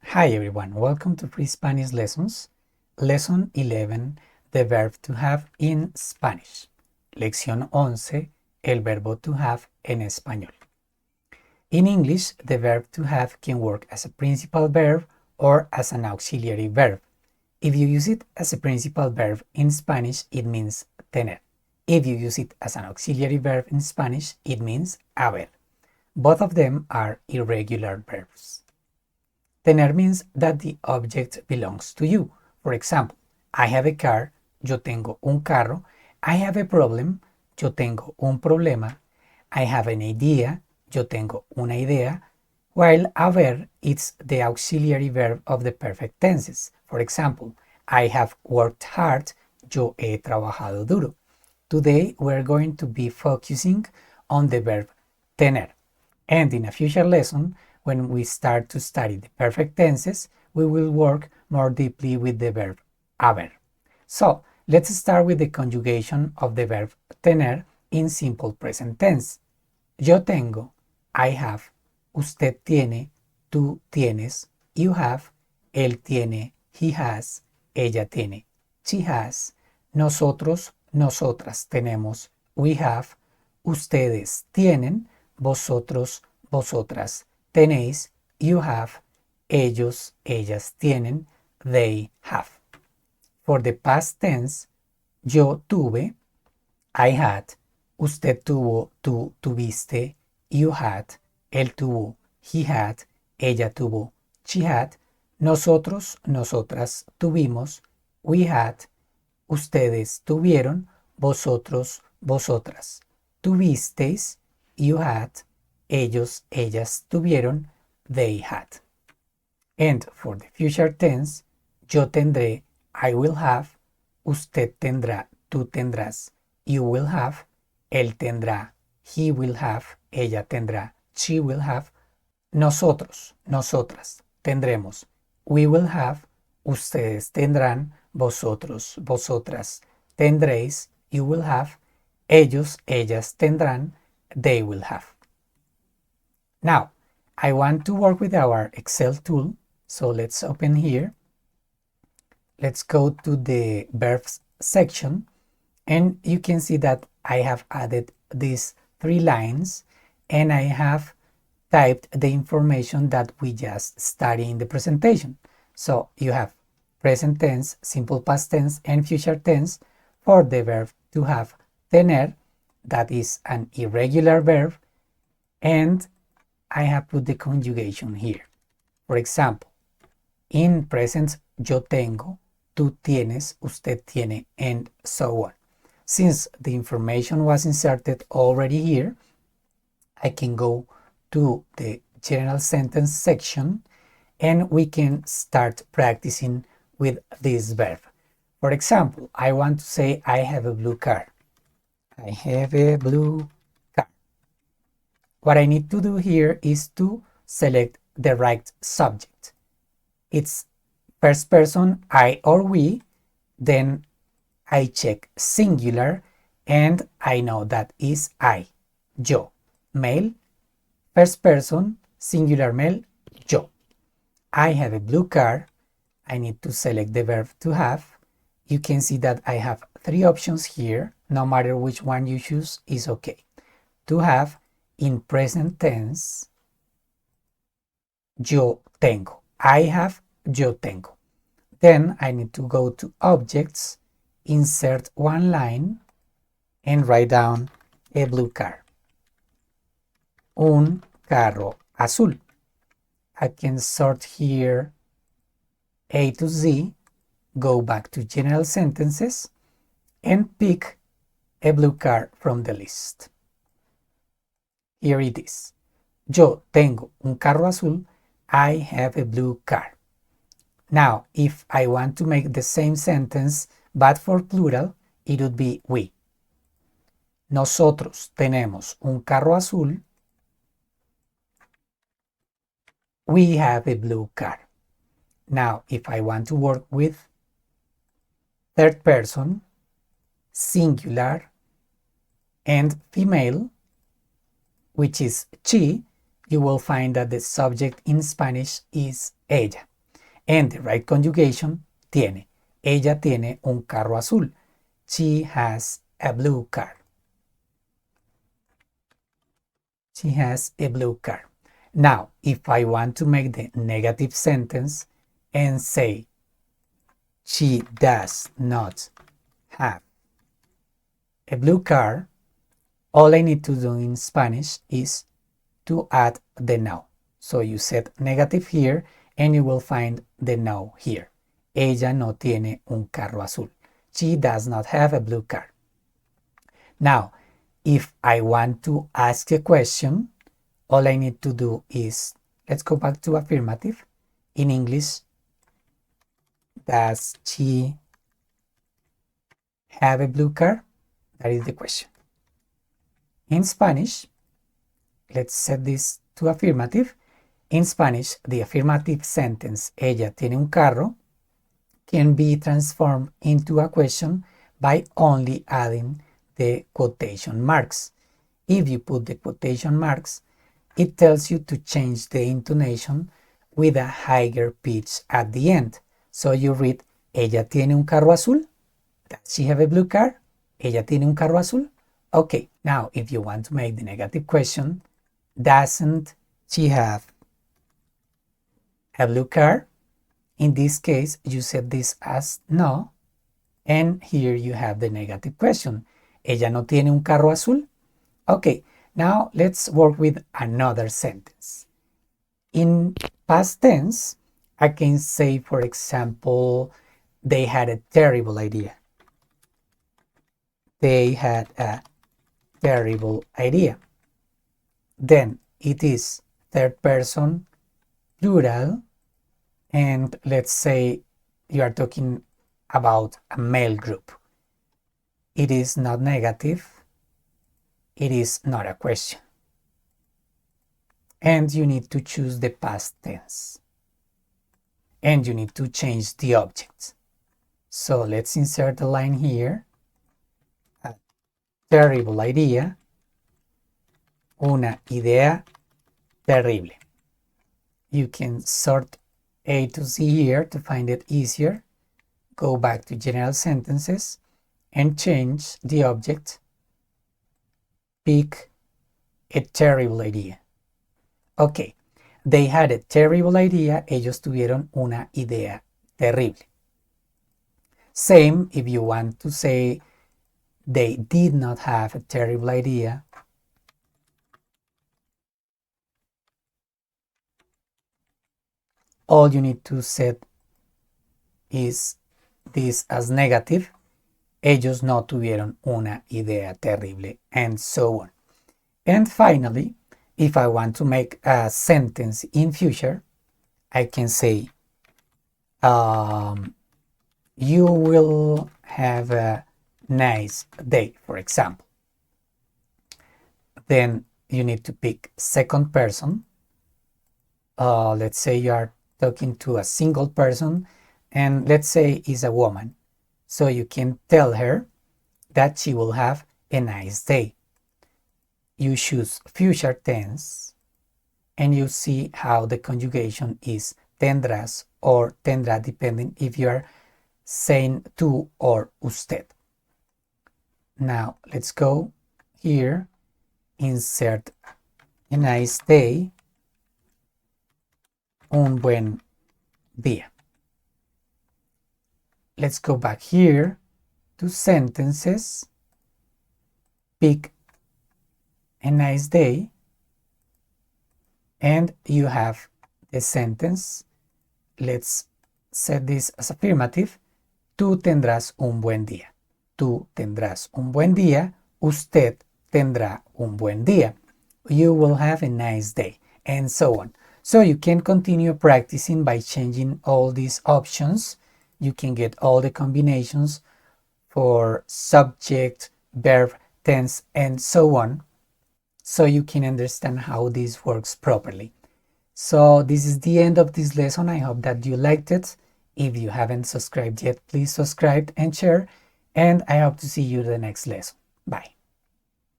Hi everyone, welcome to Free Spanish Lessons. Lesson 11, the verb to have in Spanish. Lección 11, el verbo to have en español. In English, the verb to have can work as a principal verb or as an auxiliary verb. If you use it as a principal verb in Spanish, it means tener. If you use it as an auxiliary verb in Spanish, it means haber. Both of them are irregular verbs. Tener means that the object belongs to you. For example, I have a car, yo tengo un carro. I have a problem, yo tengo un problema. I have an idea, yo tengo una idea. While haber is the auxiliary verb of the perfect tenses. For example, I have worked hard, yo he trabajado duro. Today we're going to be focusing on the verb tener. And in a future lesson, when we start to study the perfect tenses, we will work more deeply with the verb haber. So, let's start with the conjugation of the verb tener in simple present tense. Yo tengo, I have, usted tiene, tú tienes, you have, él tiene, he has, ella tiene, she has, nosotros, nosotras tenemos, we have, ustedes tienen, vosotros, vosotras tenéis, you have, ellos, ellas tienen, they have. For the past tense, yo tuve, I had, usted tuvo, tú tuviste, you had, él tuvo, he had, ella tuvo, she had, nosotros, nosotras tuvimos, we had, ustedes tuvieron, vosotros, vosotras tuvisteis, you had, ellos, ellas tuvieron, they had. And for the future tense, yo tendré, I will have, usted tendrá, tú tendrás, you will have, él tendrá, he will have, ella tendrá, she will have, nosotros, nosotras tendremos, we will have, ustedes tendrán, vosotros, vosotras tendréis, you will have, ellos, ellas tendrán, they will have. Now, I want to work with our Excel tool, so let's open here. Let's go to the verbs section, and you can see that I have added these 3 lines, and I have typed the information that we just studied in the presentation. So you have present tense, simple past tense, and future tense for the verb to have tener, that is an irregular verb, and I have put the conjugation here. For example, in present, yo tengo, tú tienes, usted tiene, and so on. Since the information was inserted already here, I can go to the general sentence section and we can start practicing with this verb. For example, I want to say I have a blue car. I have a blue car. What I need to do here is to select the right subject. It's first person, I or we, then I check singular and I know that is I, yo. Male, first person, singular male, yo. I have a blue car. I need to select the verb to have. You can see that I have 3 options here. No matter which one you choose is okay. To have in present tense, yo tengo. I have, yo tengo. Then I need to go to objects, insert 1 line, and write down a blue car. Un carro azul. I can sort here A to Z, go back to general sentences, and pick a blue car from the list. Here it is. Yo tengo un carro azul. I have a blue car. Now, if I want to make the same sentence, but for plural, it would be we. Nosotros tenemos un carro azul. We have a blue car. Now, if I want to work with third person, singular, and female, which is she, you will find that the subject in Spanish is ella. And the right conjugation, tiene. Ella tiene un carro azul. She has a blue car. She has a blue car. Now, if I want to make the negative sentence and say, she does not have a blue car, all I need to do in Spanish is to add the noun. So you set negative here and you will find the noun here. Ella no tiene un carro azul. She does not have a blue car. Now, if I want to ask a question, all I need to do is, let's go back to affirmative. In English, does she have a blue car? That is the question. In Spanish, let's set this to affirmative. In Spanish, the affirmative sentence, ella tiene un carro, can be transformed into a question by only adding the quotation marks. If you put the quotation marks, it tells you to change the intonation with a higher pitch at the end. So you read, ella tiene un carro azul. Does she have a blue car? Ella tiene un carro azul. Okay, now if you want to make the negative question, doesn't she have a blue car? In this case, you set this as no, and here you have the negative question. Ella no tiene un carro azul? Okay, now let's work with another sentence. In past tense, I can say, for example, they had a terrible idea. They had a terrible idea. Then it is third person plural, and let's say you are talking about a male group. It is not negative. It is not a question. And you need to choose the past tense. And you need to change the object. So let's insert a line here. A terrible idea. Una idea terrible. You can sort A to Z here to find it easier. Go back to general sentences and change the object. Pick a terrible idea. Okay, they had a terrible idea. Ellos tuvieron una idea terrible. Same if you want to say they did not have a terrible idea. All you need to set is this as negative. Ellos no tuvieron una idea terrible, and so on. And finally, if I want to make a sentence in future, I can say, you will have a nice day, for example. Then you need to pick second person. Let's say you are talking to a single person, and let's say is a woman. So you can tell her that she will have a nice day. You choose future tense, and you see how the conjugation is tendrás or tendrá, depending if you are saying tú or usted. Now let's go here, insert a nice day, un buen día. Let's go back here to sentences, pick a nice day, and you have the sentence. Let's set this as affirmative. Tú tendrás un buen día. Tú tendrás un buen día. Usted tendrá un buen día. You will have a nice day, and so on. So you can continue practicing by changing all these options. You can get all the combinations for subject, verb, tense, and so on, so you can understand how this works properly. So this is the end of this lesson. I hope that you liked it. If you haven't subscribed yet, please subscribe and share, and I hope to see you in the next lesson. Bye.